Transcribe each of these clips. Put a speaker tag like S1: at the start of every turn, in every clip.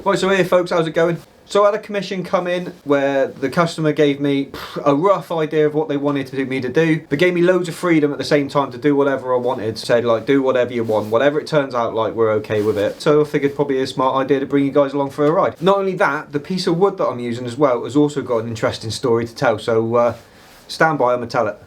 S1: Right, so here folks, how's it going? So I had a commission come in where the customer gave me a rough idea of what they wanted me to do, but gave me loads of freedom at the same time to do whatever I wanted. Said like, do whatever you want, whatever it turns out like, we're okay with it. So I figured probably a smart idea to bring you guys along for a ride. Not only that, the piece of wood that I'm using as well has also got an interesting story to tell, so stand by, I'm gonna tell it.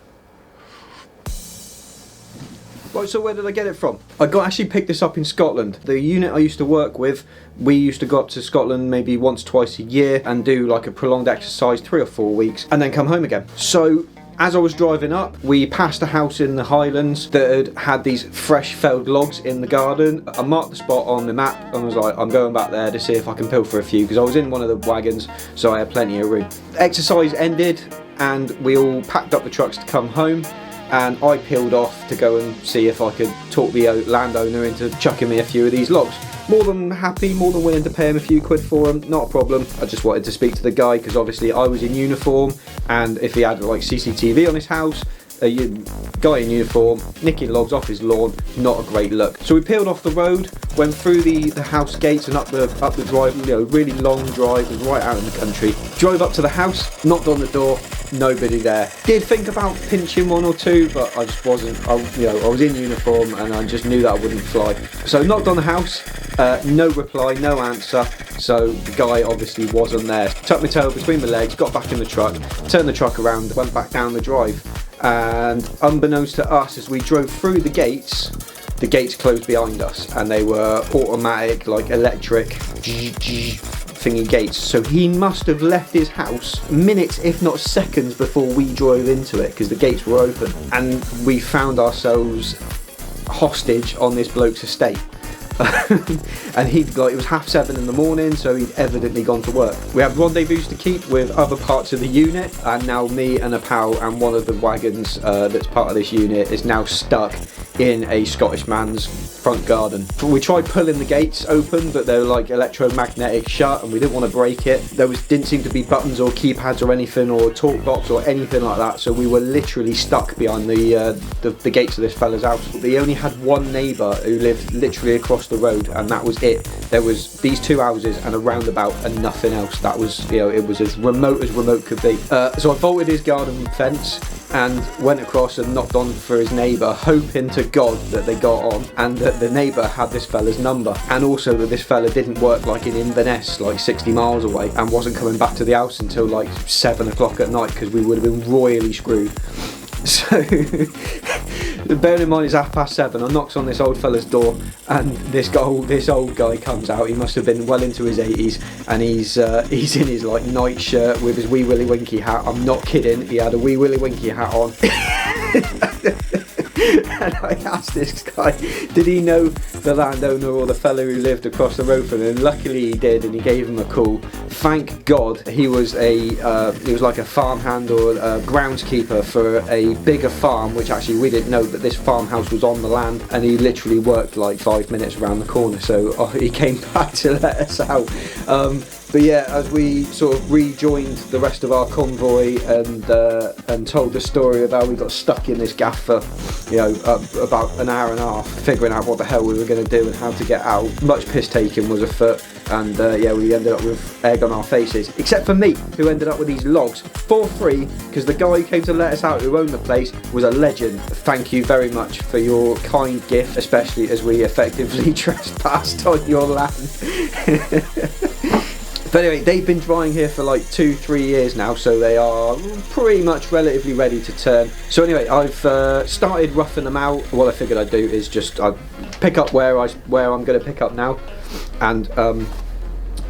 S1: Right, so where did I get it from? I actually picked this up in Scotland. The unit I used to work with, we used to go up to Scotland maybe once, twice a year and do like a prolonged exercise, 3 or 4 weeks, and then come home again. So as I was driving up, we passed a house in the Highlands that had these fresh felled logs in the garden. I marked the spot on the map and was like, I'm going back there to see if I can pilfer a few, because I was in one of the wagons, so I had plenty of room. Exercise ended and we all packed up the trucks to come home. And I peeled off to go and see if I could talk the landowner into chucking me a few of these logs. More than happy, more than willing to pay him a few quid for them, not a problem. I just wanted to speak to the guy because obviously I was in uniform, and if he had like CCTV on his house, a guy in uniform nicking logs off his lawn, not a great look. So we peeled off the road, went through the house gates and up the drive, you know, really long drive, was right out in the country. Drove up to the house, knocked on the door, nobody there. Did think about pinching one or two, but I just wasn't. I was in uniform and I just knew that I wouldn't fly. So knocked on the house, no reply, no answer. So the guy obviously wasn't there. Tucked my tail between my legs, got back in the truck, turned the truck around, went back down the drive. And unbeknownst to us, as we drove through the gates closed behind us, and they were automatic, like electric thingy gates. So he must have left his house minutes, if not seconds, before we drove into it, because the gates were open, and we found ourselves hostage on this bloke's estate. And it was 7:30 in the morning, so he'd evidently gone to work. We had rendezvous to keep with other parts of the unit, and now me and a pal and one of the wagons that's part of this unit is now stuck in a Scottish man's front garden. We tried pulling the gates open, but they were like electromagnetic shut, and we didn't want to break it. There didn't seem to be buttons or keypads or anything, or a talk box or anything like that, so we were literally stuck behind the gates of this fella's house. They only had one neighbour who lived literally across the road, and that was it. There was these 2 houses and a roundabout and nothing else. That was, it was as remote could be. So I vaulted his garden fence and went across and knocked on for his neighbour, hoping to God that they got on and that the neighbour had this fella's number, and also that this fella didn't work like in Inverness, like 60 miles away, and wasn't coming back to the house until like 7 o'clock at night, because we would have been royally screwed. So bearing in mind it's 7:30, I knocks on this old fella's door, and this old guy comes out. He must have been well into his 80s, and he's in his like night shirt with his wee willy winky hat. I'm not kidding, he had a wee willy winky hat on. And I asked this guy, did he know the landowner or the fellow who lived across the road from him? And luckily he did, and he gave him a call. Thank God. He was like a farmhand or a groundskeeper for a bigger farm, which actually we didn't know, but this farmhouse was on the land, and he literally worked like 5 minutes around the corner, so he came back to let us out. But yeah, as we sort of rejoined the rest of our convoy and told the story of how we got stuck in this gaff for, about an hour and a half, figuring out what the hell we were going to do and how to get out. Much piss taking was afoot, and we ended up with egg on our faces, except for me, who ended up with these logs for free, because the guy who came to let us out, who owned the place, was a legend. Thank you very much for your kind gift, especially as we effectively trespassed on your land. But anyway, they've been drying here for like 2-3 years now, so they are pretty much relatively ready to turn. So anyway, I've started roughing them out. What I figured I'd do is just pick up where I'm going to pick up now, and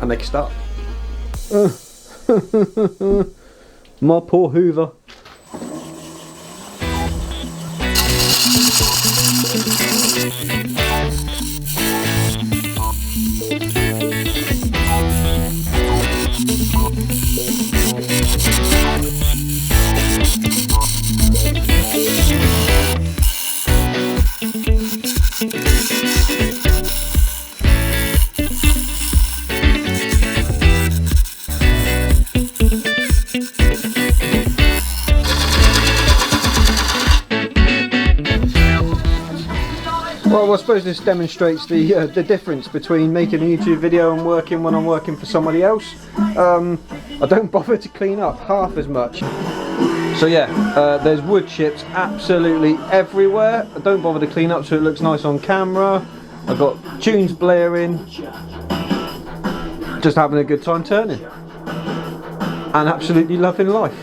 S1: make a start. My poor Hoover. well, I suppose this demonstrates the difference between making a YouTube video and working when I'm working for somebody else. I don't bother to clean up half as much. So yeah, there's wood chips absolutely everywhere. I don't bother to clean up so it looks nice on camera. I've got tunes blaring. Just having a good time turning. And absolutely loving life.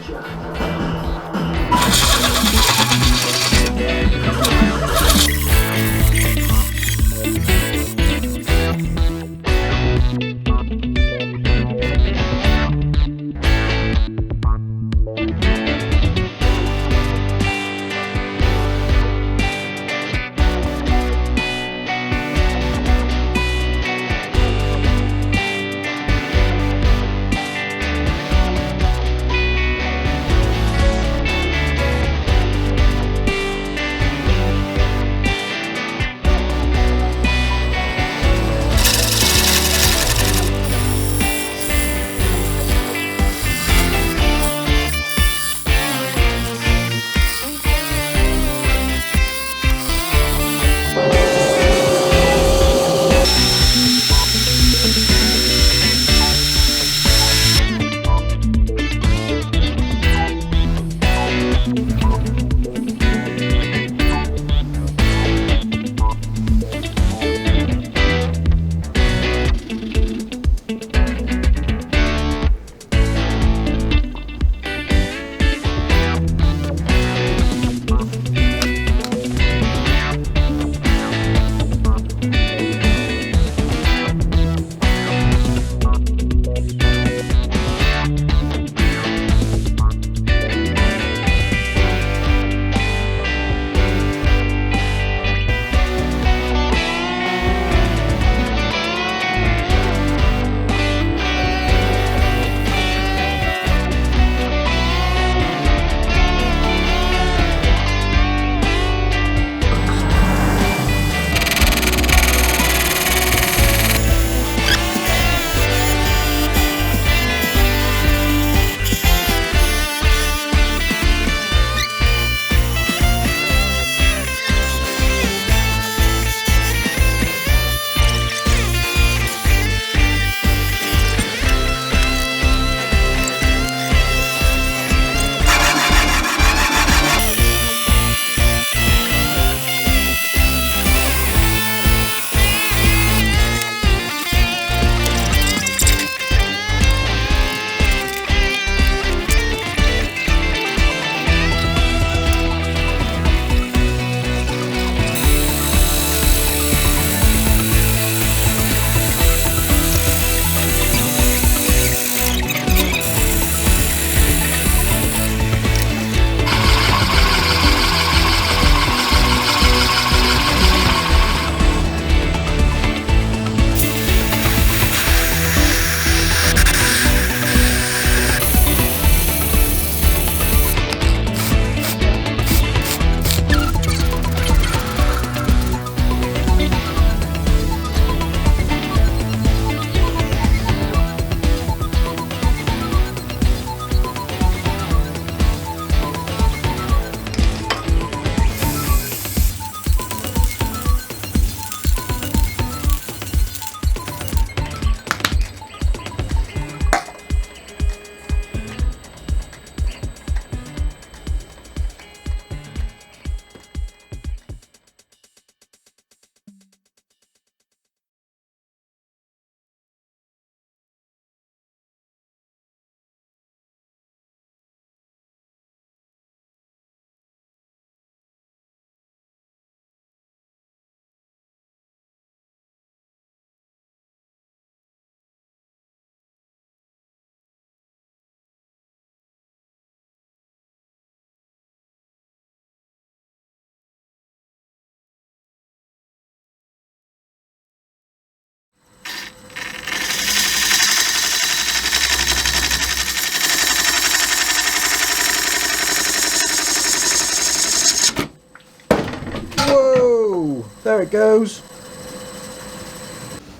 S1: There it goes.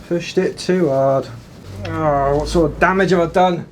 S1: Pushed it too hard. Oh, what sort of damage have I done?